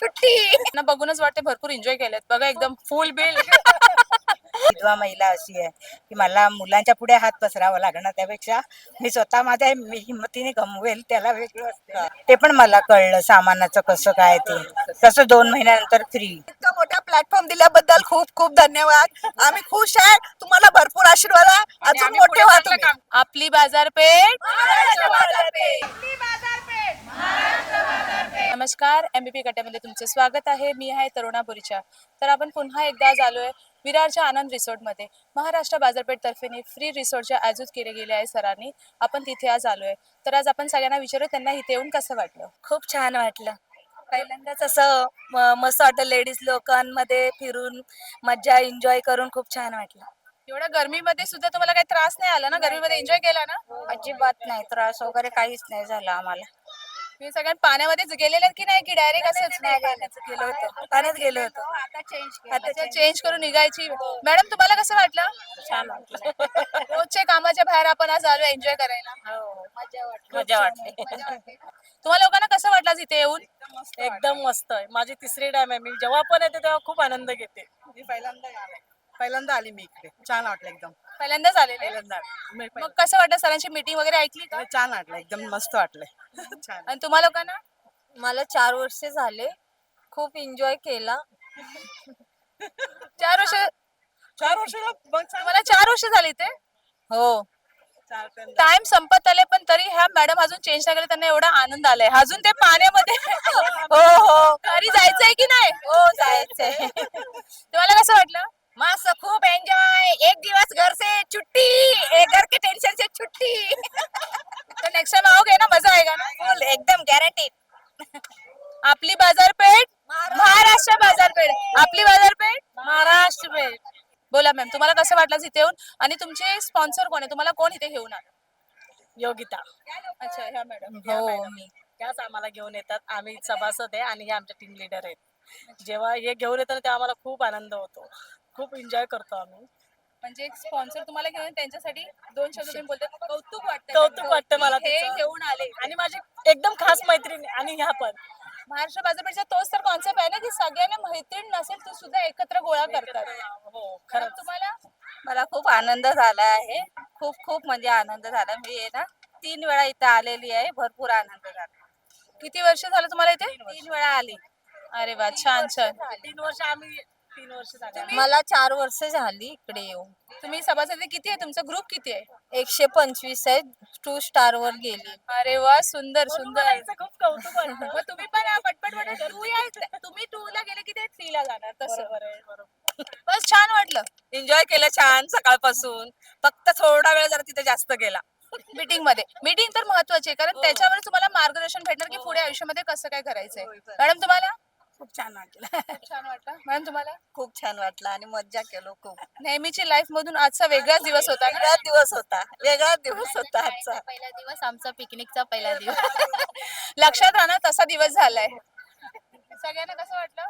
छुट्टी. त्यांना बघूनच वाटते भरपूर एन्जॉय केलेत बघा एकदम फुल बिल. विधवा महिला अशी आहे की मला मुलांच्या पुढे हात पसरावा लागणार, त्यापेक्षा मी स्वतः माझ्या हिमतीने गमवेल त्याला वेगळं असतं. ते पण मला कळलं सामानाचं कसं काय ते. तसं 2 महिन्यानंतर फ्री. इतका मोठा प्लॅटफॉर्म दिल्याबद्दल खूप खूप धन्यवाद. आम्ही खुश आहे. तुम्हाला भरपूर आशीर्वाद आहे. अजून मोठे व्हा तुम्ही. आपली बाजारपेठ. महाराष्ट्र बाजारपेठ. नमस्कार, MBP कट्ट्यामध्ये तुमचे स्वागत आहे. मी आहे तरुणा बोरीच्या. तर आपण पुन्हा एकदा आज आलोय विरारच्या आनंद रिसॉर्टमध्ये. महाराष्ट्र बाजारपेठ तर्फेने फ्री रिसॉर्टचे आयोजित केले गेले आहे सरांनी. आपण तिथे आज आलोय. तर आज आपण सगळ्यांना विचारू त्यांना इथे येऊन कसं वाटलं. खूप छान वाटलं. पहिल्यांदाच असं मस्त वाटलं, लेडीज लोकांमध्ये फिरून मज्जा एन्जॉय करून खूप छान वाटलं. एवढ्या गरमीमध्ये सुद्धा तुम्हाला काही त्रास नाही आला ना? गरमीमध्ये एन्जॉय केला ना? अजिबात नाही, त्रास वगैरे काहीच नाही झाला आम्हाला. तुम्ही सगळ्या पाण्यामध्येच गेलेले की नाही, की डायरेक्ट असंच गेलो होतो, पाण्यात गेलो होतो. आता चेंज करून निघायची. मॅडम तुम्हाला कसं वाटलं? छान वाटलं. रोजच्या कामाच्या बाहेर आपण आज आलो एन्जॉय करायला. मजा वाटली. तुम्हाला लोकांना कसं वाटलं आज इथे येऊन? एकदम मस्त आहे. माझी तिसरी टाइम आहे. मी जेव्हा पण येते तेव्हा खूप आनंद घेते. मी पहिल्यांदा आली मी इकडे. छान वाटलं एकदम. पहिल्यांदाच आलेले. पहिल्यांदा मग कसं वाटलं, सरांची मीटिंग वगैरे ऐकली का? छान वाटलं, एकदम मस्त वाटलंय. छान. आणि तुम्हाला लोकांना? मला 4 वर्ष झाले, खूप एन्जॉय केला. 4 वर्ष. 4 वर्षाला मग तुम्हाला 4 वर्ष झाली इथे? हो. टाइम संपत आले पण तरी ह्या मॅडम अजून चेंज नाही केले, त्यांना एवढा आनंद आलाय अजून ते पाण्यामध्ये. हो हो घरी जायचंय की नाही? हो, जायचंय. तुम्हाला कसं वाटलं? मस्त, खूप एन्जॉय. एक दिवस घर से छुट्टी, एक घर के टेंशन से छुट्टी. तर नेक्स्ट टाइम आओगे ना, मजा आएगा ना? फुल एकदम गॅरंटीड. आपली बाजारपेठ महाराष्ट्र बाजारपेठ. आपली बाजारपेठ महाराष्ट्र पेठ. बोला मॅम, तुम्हाला कसं वाटलं इथे येऊन? आणि तुमचे स्पॉन्सर कोण आहे? तुम्हाला कोण इथे घेऊन आलं? योगिता. अच्छा, ह्या मॅडम. हो, मी. त्याच आम्हाला घेऊन येतात. आम्ही सभासद आहे आणि हे आमचे टीम लीडर आहेत. जेव्हा हे घेऊन येतात तेव्हा आम्हाला खूप आनंद होतो. खूप एन्जॉय करतो आम्ही. म्हणजे एक स्पॉन्सर तुम्हाला घेऊन त्यांच्यासाठी 2 शब्द तुम्ही बोलतात. कौतुक वाटतं. कौतुक वाटतं मला हे तिचं. घेऊन आले. आणि माझी एकदम खास मैत्रीण आणि ह्या पण. महाराष्ट्र बाजारपेठचा तोच तर कॉन्सेप्ट आहे ना, की सगळ्यांना मैत्रीण नसेल तर सुद्धा एकत्र गोळा करतात. हो, खरं खरंच. तुम्हाला? मला खूप आनंद झाला आहे. खूप खूप म्हणजे आनंद झाला. मी आहे ना 3 वेळा इथं आलेली आहे. भरपूर आनंद झाला. किती वर्ष झालं तुम्हाला इथे? 3 वेळा आली. अरे वा, छान छान. 3 वर्ष आम्ही 3 वर्ष झाली. मला 4 वर्ष झाली इकडे येऊन. तुम्ही सभासद किती आहे? तुमचा ग्रुप किती आहे? 125 आहे. 2 स्टार वर गेली. अरे वा, सुंदर म्हणून सुंदर. मला हिचं खूप कौतुक वाटतं. मग तुम्ही पण पटपट तुम्ही 2 ला गेले की ते 3 ला जाणार तसं. बरोबर आहे, बरोबर. बस छान वाटलं. एन्जॉय केलं छान सकाळपासून. फक्त थोडा वेळ जरा तिथे जास्त गेला. मीटिंग तर महत्वाची आहे, कारण त्याच्यावर तुम्हाला मार्गदर्शन भेटणार की पुढे आयुष्यामध्ये कसं काय करायचंय. मॅडम तुम्हाला? खूप छान वाटलं. खूप छान वाटलं. मॅडम तुम्हाला? खूप छान वाटलं आणि मज्जा केलो खूप. नेहमीची लाईफ मधून आजचा वेगळाच दिवस होता ना? वेगळाच दिवस होता. वेगळाच दिवस होता आजचा. पहिला दिवस आमचा पिकनिकचा पहिला दिवस. लक्षात राहणार तसा दिवस झालाय. सगळ्यांना कसं वाटलं?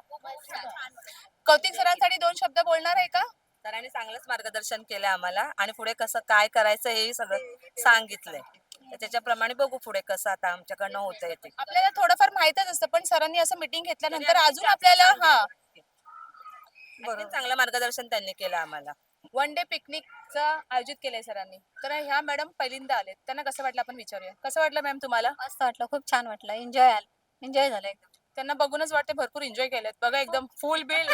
कौतिक सरांसाठी 2 शब्द बोलणार आहे का? सरांनी चांगलंच मार्गदर्शन केलं आम्हाला आणि पुढे कसं काय करायचं हेही सगळं सांगितलंय. तर त्याच्याप्रमाणे बघू पुढे कसं आता आमच्याकडनं होतंय ते. आपल्याला थोडंफार माहितच असतं, पण सरांनी असं मीटिंग घेतल्यानंतर अजून आपल्याला बरोबर, चांगलं मार्गदर्शन त्यांनी केलं आम्हाला. 1 डे पिकनिकचा आयोजित केलंय सरांनी. तर ह्या मॅडम पहिल्यांदा आलेत, त्यांना कसं वाटलं आपण विचारूया. कसं वाटलं मॅम तुम्हाला? मस्त वाटलं, खूप छान वाटलं. एन्जॉय झालं एकदम. त्यांना बघूनच वाटते भरपूर एन्जॉय केलेत बघा एकदम फुल बिल.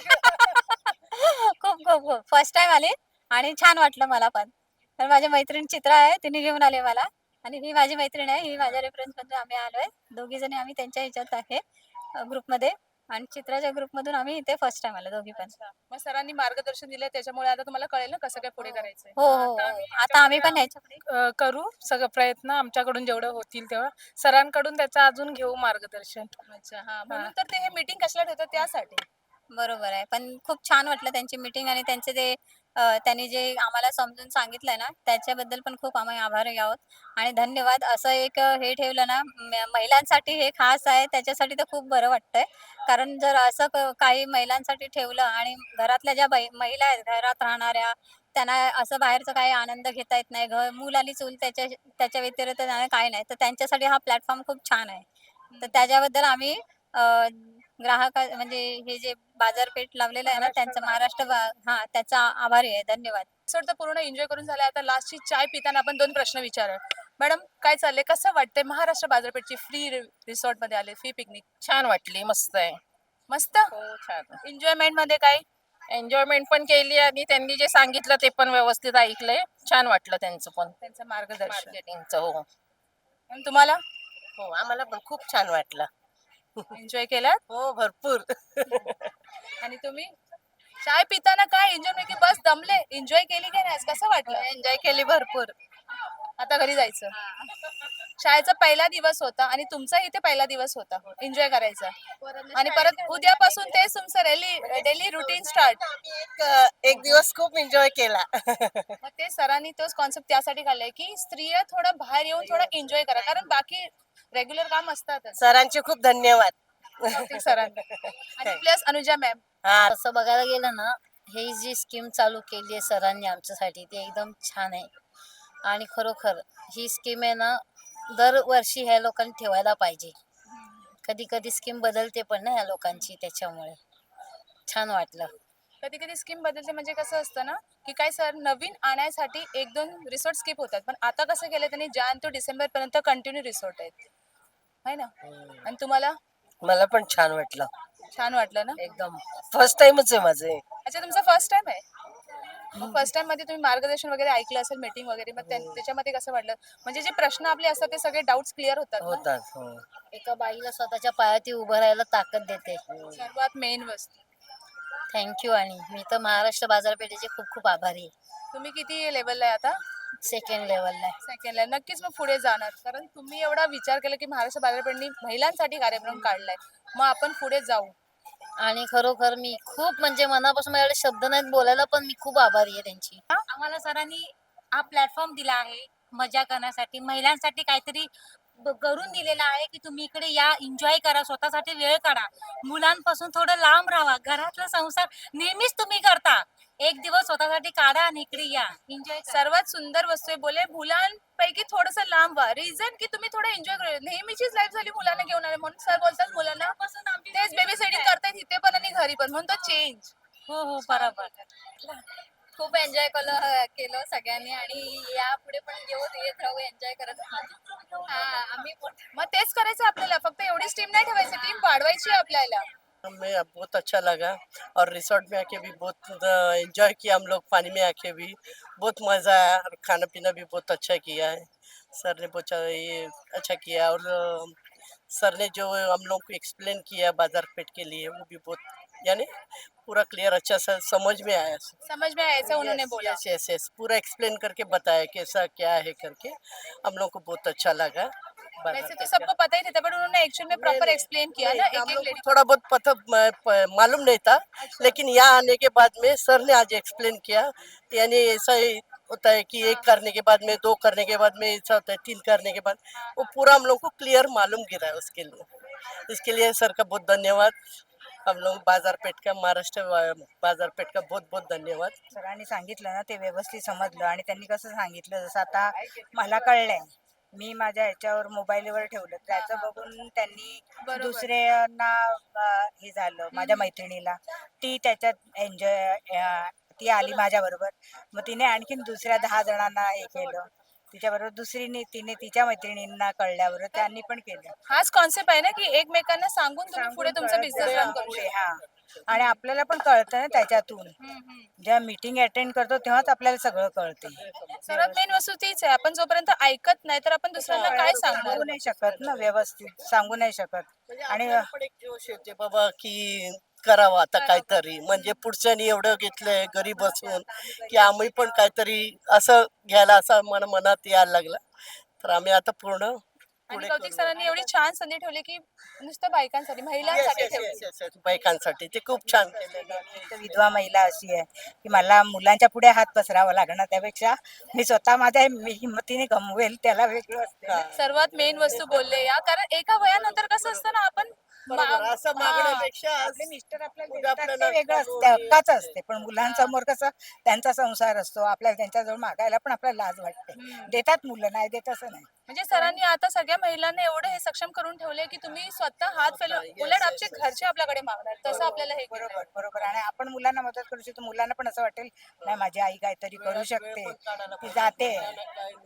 खूप खूप खूप फर्स्ट टाइम आले आणि छान वाटलं मला पण. तर माझी मैत्रीण चित्रा आहे, तिने घेऊन आले मला आणि ही माझी मैत्रीण आहे. ही माझ्या रेफरन्स मध्ये आम्ही आलोय. दोघी जणी आम्ही त्यांच्या ह्याच्यात आहे ग्रुपमध्ये आणि चित्राच्या ग्रुपमधून आम्ही इथे फर्स्ट टाइम आलो दोघी पण. मग सरांनी मार्गदर्शन दिलं त्याच्यामुळे आता तुम्हाला कळेल ना कसं काय पुढे करायचंय. हो हो हो. आता आम्ही पण ह्याच्याकडे करू सगळं प्रयत्न आमच्याकडून जेवढं होतील तेव्हा. सरांकडून त्याचं अजून घेऊ मार्गदर्शन. अच्छा, हा, म्हणून तर ते हे मीटिंग कशाला ठेवतात त्यासाठी. बरोबर आहे. पण खूप छान वाटलं त्यांची मीटिंग आणि त्यांचे ते त्यांनी जे आम्हाला समजून सांगितलंय ना, त्याच्याबद्दल पण खूप आम्ही आभारी आहोत आणि धन्यवाद. असं एक हे ठेवलं ना, महिलांसाठी हे खास आहे, त्याच्यासाठी तर खूप बरं वाटतंय. कारण जर असं काही महिलांसाठी ठेवलं आणि घरातल्या ज्या महिला आहेत, घरात राहणाऱ्या, त्यांना असं बाहेरचं काही आनंद घेता येत नाही. मूल आणि चूल त्याच्या त्याच्या व्यतिरिक्त त्यांना काही नाही. तर त्यांच्यासाठी हा प्लॅटफॉर्म खूप छान आहे. तर त्याच्याबद्दल आम्ही ग्राहक म्हणजे हे जे बाजारपेठ लावलेलं आहे ना त्यांचा त्याचा आभारी आहे. धन्यवाद. रिसॉर्ट तर पूर्ण एन्जॉय करून झालं. आता लास्टची चाय पिताना आपण 2 प्रश्न विचारूया. मॅडम काय चाललंय? कसं वाटतंय महाराष्ट्र बाजारपेठची फ्री रिसॉर्ट मध्ये आले, फ्री पिकनिक? छान वाटली, मस्त आहे. मस्त? हो, छान. एन्जॉयमेंट मध्ये काय? एन्जॉयमेंट पण केली आणि त्यांनी जे सांगितलं ते पण व्यवस्थित ऐकलंय. छान वाटलं त्यांचं पण. त्यांचं मार्गदर्शन. मार्केटिंगचं. हो आणि तुम्हाला हो, आम्हाला पण खूप छान वाटलं. एन्जॉय केलात? हो, भरपूर. आणि तुम्ही चाय पिताना काय एन्जॉय की बस दमले? एन्जॉय केली की नाही? आज कसं वाटलं? एन्जॉय केली भरपूर. आता घरी जायचं. शाळेचा पहिला दिवस होता आणि तुमचा इथे पहिला दिवस होता एन्जॉय करायचा. आणि परत उद्यापासून तेच तुमचं डेली रुटीन स्टार्ट. एक दिवस खूप एन्जॉय केला. मग ते सरांनी तोच कॉन्सेप्ट त्यासाठी काढलाय की स्त्रिया थोडं बाहेर येऊन थोडं एन्जॉय करा, कारण बाकी रेग्युलर काम असतातच. सरांचे खूप धन्यवाद. कौतिक सरांनी. आणि प्लस अनुजा मॅम. हा, तसं बघायला गेलं ना, ही जी स्कीम चालू केली आहे सरांनी आमच्यासाठी ती एकदम छान आहे. आणि खरोखर ही स्कीम आहे ना, दरवर्षी ह्या लोकांनी ठेवायला पाहिजे. कधी कधी स्कीम बदलते पण ना ह्या लोकांची, त्याच्यामुळे छान वाटलं. कधी कधी स्कीम बदलते म्हणजे कसं असतं ना की काय सर नवीन आणण्यासाठी 1-2 रिसॉर्ट स्किप होतात, पण आता कसं केलं त्यांनी जान ते डिसेंबर पर्यंत कंटिन्यू रिसॉर्ट आहेत, है ना? आणि तुम्हाला मला पण छान वाटलं. छान वाटलं ना? एकदम फर्स्ट टाइमच आहे माझं. अच्छा, तुमचा फर्स्ट टाइम आहे? मग फर्स्ट टाइम मध्ये तुम्ही मार्गदर्शन वगैरे ऐकलं असेल, मीटिंग वगैरे, मग त्याच्यामध्ये कसं वाटलं? म्हणजे जे प्रश्न आपले असतात ते सगळे डाऊट्स क्लिअर होतात ना? होतात. हो. एका बाईला स्वतःच्या पायावरती उभं राहायला ताकद देते. सर्वात मेन वस्तू. थँक्यू. आणि मी तर महाराष्ट्र बाजारपेठेचे खूप खूप आभारी आहे. तुम्ही किती लेवलला आहे आता? सेकंड लेवलला. सेकंडला. नक्कीच मग पुढे जाणार, कारण तुम्ही एवढा विचार केला की महाराष्ट्र बाजारपेठनी महिलांसाठी कार्यक्रम काढलाय, मग आपण पुढे जाऊ. आणि खरोखर मी खूप म्हणजे मनापासून माझ्याकडे शब्द नाहीत बोलायला, पण मी खूप आभारी आहे त्यांची. आम्हाला सरांनी हा प्लॅटफॉर्म दिला आहे मजा करण्यासाठी, महिलांसाठी काहीतरी करून दिलेला आहे की तुम्ही इकडे या, एन्जॉय करा, स्वतःसाठी वेळ काढा, मुलांपासून थोडं लांब राहा, घरातला संसार नेहमीच तुम्ही करता, एक दिवस स्वतःसाठी काढा आणि इकडे या, एन्जॉय करा. सर्वात सुंदर वस्तू आहे, बोले मुलांपैकी थोडस लांब व्हा. रिझन की तुम्ही थोडं एन्जॉय करू. नेहमीचीच लाईफ झाली मुलांना घेऊन आले, म्हणून सर बोलतात मुलांना तेच बेबी सेटिंग करतायत इथे पण आणि घरी पण, म्हणून तो चेंज. हो हो, बरोबर. खूप एन्जॉय केलं सगळ्यांनी आणि यापुढे पण येत राहू एन्जॉय करत. आम्ही मग तेच करायचं आपल्याला, फक्त एवढीच टीम नाही ठेवायची, टीम वाढवायची आहे आपल्याला. हमें बहुत अच्छा लगा और रिसोर्ट में आके भी बहुत एंजॉय किया हम लोग, पानी में आके भी बहुत मज़ा आया और खाना पीना भी बहुत अच्छा किया है। सर ने बहुत ये अच्छा किया और सर ने जो हम लोग को एक्सप्लेन किया बाजार पेठ के लिए वो भी बहुत यानी पूरा क्लियर अच्छा सा समझ में आया। समझ में आया ऐसा उन्होंने बोला. यस यस यस, पूरा एक्सप्लेन करके बताया कैसा क्या है करके, हम लोग को बहुत अच्छा लगा। वैसे तो सबको पता ही था, बट उन्होंने एक्चुअल में प्रॉपर एक्सप्लेन किया ना, हम एक लोग एक को थोड़ा बहुत पता मालूम नहीं था, लेकिन यहाँ आने के बाद में सर ने आज एक्सप्लेन किया, यानी ऐसा ही होता है कि 1 करने के बाद में 2 करने के बाद में ऐसा होता है 3 करने के बाद, वो पूरा हम लोग को क्लियर मालूम गिरा है। इसके लिए सर का बहुत धन्यवाद। हम लोग बाजारपेठ का, महाराष्ट्र बाजारपेठ का बहुत बहुत धन्यवाद। सरांनी सांगितलं ना ते व्यवस्थित समजलं. आणि त्यांनी कसं सांगितलं, जसं आता मला कळलंय, मी माझ्या ह्याच्यावर मोबाईलवर ठेवलं, त्याचं बघून त्यांनी बरोबर. दुसऱ्यांना हे झालं. माझ्या मैत्रिणीला ती त्याच्यात एन्जॉय, ती आली माझ्या बरोबर, मग तिने आणखीन दुसऱ्या 10 जणांना हे केलं. तिच्याबरोबर तिने तिच्या मैत्रिणींना कळल्यावर त्यांनी पण केलं. हाच कॉन्सेप्ट आहे ना की एकमेकांना सांगून तुम्ही पुढे तुमचा बिझनेस रन करू पुढे, शकता. हा. आणि आपल्याला पण कळतं ना त्याच्यातून, जेव्हा मीटिंग अटेंड करतो तेव्हाच आपल्याला सगळं कळते. सर्वात मेन वस्तू तीच आहे, आपण जोपर्यंत ऐकत नाही तर आपण दुसऱ्यांना काय सांगणार? सांगू नाही शकत ना, व्यवस्थित सांगू नाही शकत. आणि आपल्याला पण एक जोश येते बाबा की करावं आता काहीतरी, म्हणजे पुढच्यानी एवढं घेतलंय घरी बसून की आम्ही पण काहीतरी असं घ्यायला, असं मनात यायला लागलं, तर आम्ही आता पूर्ण आणि पुढे कौतिक करू. सरांनी एवढी छान संधी ठेवली की नुसतं बायकांसाठी, महिलांसाठी Yes, yes, ठेवली. yes, yes, yes. बायकांसाठी ते खूप छान केलेलं आहे. एक तर विधवा महिला अशी आहे की मला मुलांच्या पुढे हात पसरावा लागणार, त्यापेक्षा मी स्वतः माझ्या हिमतीने गमवेल त्याला वेगळं असते. हा. सर्वात मेन वस्तू बोलले या, कारण एका वयानंतर कसं असतं ना, आपण बरोबर, असं मागण्यापेक्षा आपले मिस्टर आपल्याला उद्या देतात आपल्याला ते वेगळं असते, हक्काचं असते, पण मुलांसमोर कसं त्यांचा संसार असतो, आपल्याला त्यांच्याजवळ मागायला पण आपल्याला लाज वाटते. देतात मुलं, नाही देत असं नाही. म्हणजे सरांनी आता सगळ्या महिलांना एवढं हे सक्षम करून ठेवले की तुम्ही स्वतः हात फैलून उलट आमचे घरचे आपल्याकडे मागणार तसं आपल्याला हे केलंय. बरोबर बरोबर. आणि आपण मुलांना मदत करू शकतो, मुलांना पण असं वाटेल नाही माझी आई काहीतरी करू शकते, ती जाते.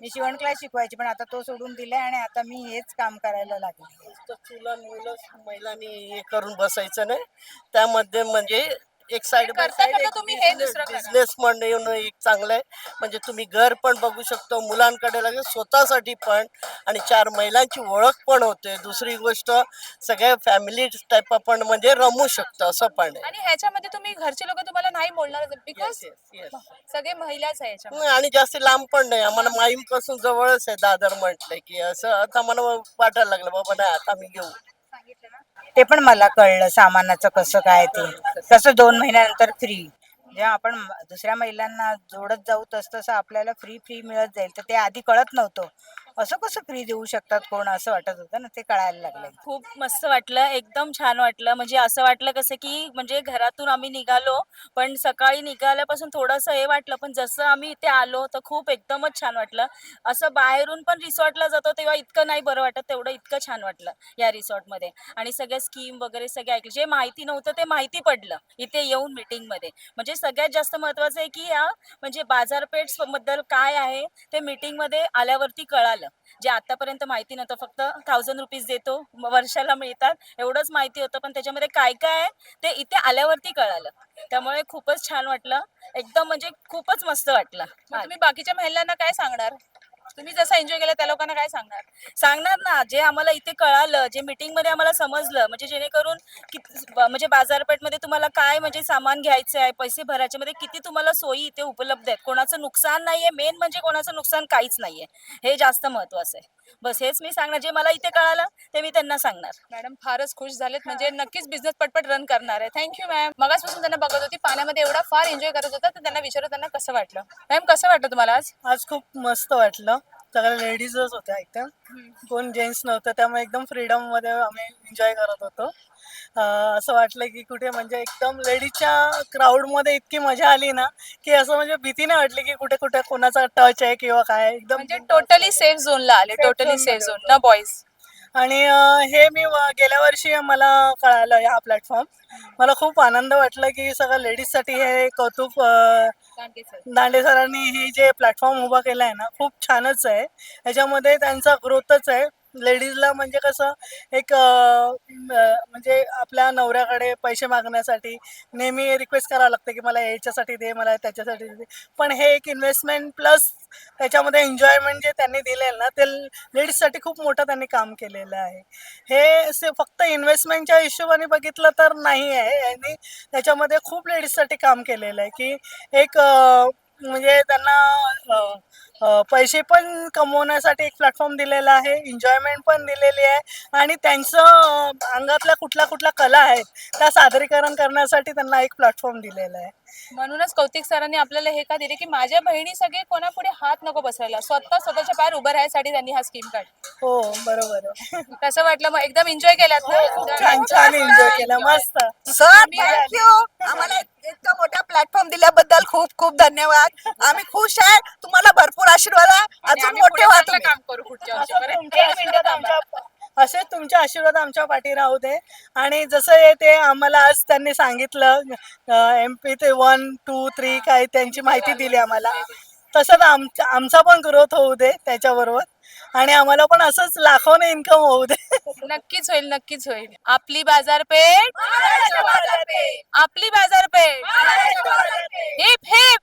मी शिवण क्लास शिकवायची पण आता तो सोडून दिलाय आणि आता मी हेच काम करायला लागले. नुसतं चुला मुलं महिलांनी हे करून बसायचं नाही, त्यामध्ये म्हणजे एक साइड बाय करता साइड करता एक तुम्ही हे दुसरं करा. बिझनेस म्हणून एक चांगलं आहे. म्हणजे तुम्ही घर पण बघू शकतो, मुलांकडे लगेच स्वतःसाठी पण, आणि 4 महिलांची ओळख पण होते. दुसरी गोष्ट सगळ्या फॅमिली टाईप आपण म्हणजे रमू शकतो असं पण आहे. आणि ह्याच्यामध्ये तुम्ही घरचे लोक तुम्हाला नाही बोलणार बिकॉज Yes, yes. सगळे महिलाच आहे याच्यामध्ये. आणि जास्त लांब पण नाही, आम्हाला माहीम पासून जवळच आहे दादर म्हटलं की. असं आता मला वाटायला लागलं बाबा नाही आता मी घेऊ. ते पण मला कळलं सामानाचं कसं काय ते, कसं 2 महिन्यानंतर फ्री. जेव्हा आपण दुसऱ्या महिलांना जोडत जाऊ तसं आपल्याला फ्री फ्री मिळत जाईल, तर ते आधी कळत नव्हतं. असं कसं फ्री देऊ शकतात कोण, असं वाटत होतं ना, ते कळायला लागलं. खूप मस्त वाटलं, एकदम छान वाटलं. म्हणजे असं वाटलं कसं की म्हणजे घरातून आम्ही निघालो, पण सकाळी निघाल्यापासून थोडंसं हे वाटलं, पण जसं आम्ही इथे आलो तर खूप एकदमच छान वाटलं. असं बाहेरून पण रिसॉर्टला जातो तेव्हा इतकं नाही बरं वाटत, तेवढं इतकं छान वाटलं या रिसॉर्टमध्ये. आणि सगळ्या स्कीम वगैरे सगळे ऐकले, जे माहिती नव्हतं ते माहिती पडलं इथे येऊन मीटिंगमध्ये. म्हणजे सगळ्यात जास्त महत्त्वाचं आहे की या म्हणजे बाजारपेठ बद्दल काय आहे ते मीटिंगमध्ये आल्यावरती कळालं. जे आतापर्यंत माहिती नव्हतं, फक्त 1000 रुपीज देतो वर्षाला मिळतात एवढंच माहिती होतं, पण त्याच्यामध्ये काय काय आहे ते इथे आल्यावरती कळालं. त्यामुळे खूपच छान वाटलं, एकदम म्हणजे खूपच मस्त वाटलं. मग तुम्ही बाकीच्या महिलांना काय सांगणार? तुम्ही जसं एन्जॉय केलं त्या लोकांना काय सांगणार? सांगणार ना, जे आम्हाला इथे कळालं, जे मीटिंग मध्ये आम्हाला समजलं, म्हणजे जेणेकरून म्हणजे बाजारपेठमध्ये तुम्हाला काय म्हणजे सामान घ्यायचं आहे, पैसे भरायचे मध्ये किती तुम्हाला सोयी इथे उपलब्ध आहेत, कोणाचं नुकसान नाहीये. मेन म्हणजे कोणाचं नुकसान काहीच नाहीये, हे जास्त महत्वाचं आहे. बस हेच मी सांगणार, जे मला इथे कळालं ते मी त्यांना सांगणार. मॅडम फारच खुश झालेत, म्हणजे नक्कीच बिझनेस पटपट रन करणार आहे. Thank you ma'am. मगाचपासून त्यांना बघत होती, पाण्यामध्ये एवढा फार एन्जॉय करत होता, तर त्यांना विचारत त्यांना कसं वाटलं. मॅम कसं वाटलं तुम्हाला आज? आज खूप मस्त वाटलं. सगळ्या लेडीजच होत्या एकदम, कोण जेंट्स नव्हतं, त्यामुळे एकदम फ्रीडम मध्ये आम्ही एन्जॉय करत होतो. असं वाटलं की कुठे म्हणजे एकदम लेडीजच्या क्राऊड मध्ये इतकी मजा आली ना, की असं म्हणजे भीती नाही वाटली की कुठे कुठे कोणाचा टच आहे किंवा काय. एकदम म्हणजे टोटली सेफ झोनला आले, Safe टोटली zone सेफ मध्ये झोन, न बॉईज. आणि हे मी गेल्या वर्षी मला कळालं हा प्लॅटफॉर्म. मला खूप आनंद वाटला की सगळ्या लेडीजसाठी हे कौतुक. दांडे सरांनी हे जे प्लॅटफॉर्म उभा केला आहे ना, खूप छानच आहे. ह्याच्यामध्ये त्यांचा ग्रोथच आहे. लेडीजला म्हणजे कसं एक म्हणजे आपल्या नवऱ्याकडे पैसे मागण्यासाठी नेहमी रिक्वेस्ट करावं लागतं की मला याच्यासाठी दे, मला त्याच्यासाठी दे. पण हे एक इन्व्हेस्टमेंट प्लस त्याच्यामध्ये एन्जॉयमेंट जे त्यांनी दिलेलं ना, ते लेडीजसाठी खूप मोठं त्यांनी काम केलेलं आहे. हे फक्त इन्व्हेस्टमेंटच्या हिशोबाने बघितलं तर नाही आहे, आणि त्याच्यामध्ये खूप लेडीजसाठी काम केलेलं आहे की एक म्हणजे त्यांना पैसे पण कमवण्यासाठी एक प्लॅटफॉर्म दिलेला आहे, एन्जॉयमेंट पण दिलेली आहे, आणि त्यांचं अंगातल्या कुठल्या कुठल्या कला आहेत त्या सादरीकरण करण्यासाठी त्यांना एक प्लॅटफॉर्म दिलेला आहे. म्हणूनच कौतिक सरांनी आपल्याला हे का दिले की माझ्या बहिणी सगळे कोणापुढे हात नको बसवायला, स्वतःच्या पायावर उभं राहायसाठी त्यांनी हा स्कीम काढली. हो बरोबर आहे. कसं वाटलं मग? एकदम एन्जॉय केलात ना? खूप छान छान एन्जॉय केलं, मस्त. सर थँक्यू, आम्हाला इतका मोठा प्लॅटफॉर्म दिल्याबद्दल खूप खूप धन्यवाद. आम्ही खुश आहे, तुम्हाला भरपूर आशीर्वाद आहे, आणि अजून आम्ही मोठे पुढे व्हा चांगलं तुम्ही. काम करू पुढच्या असं वर्षीपर्यंत. तुमचे आशीर्वाद असेच तुमचे आशीर्वाद आमच्या पाठी राहू दे. आणि जसं हे ते आम्हाला आज त्यांनी सांगितलं MP ते 1, 2, 3 काय त्यांची माहिती दिली आम्हाला, तसंच आमचा पण ग्रोथ होऊ दे त्याच्याबरोबर, आणि आम्हाला पण असंच लाखोने इन्कम होऊ दे. नक्कीच होईल, नक्कीच होईल. आपली बाजारपेठ, आपली बाजारपेठ, हिप हिप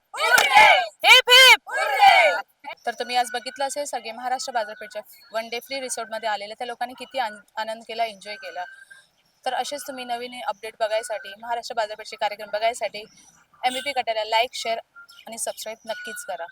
हिप हिप. तर तुम्ही आज बघितलं असेल, सगळे महाराष्ट्र बाजारपेठच्या 1 डे फ्री रिसॉर्टमध्ये आलेले त्या लोकांनी किती आनंद केला, एन्जॉय केला. तर असेच तुम्ही नवीन अपडेट बघायसाठी, महाराष्ट्र बाजारपेठचे कार्यक्रम बघायसाठी MVP कट्याला लाईक, शेअर आणि सबस्क्राईब नक्कीच करा.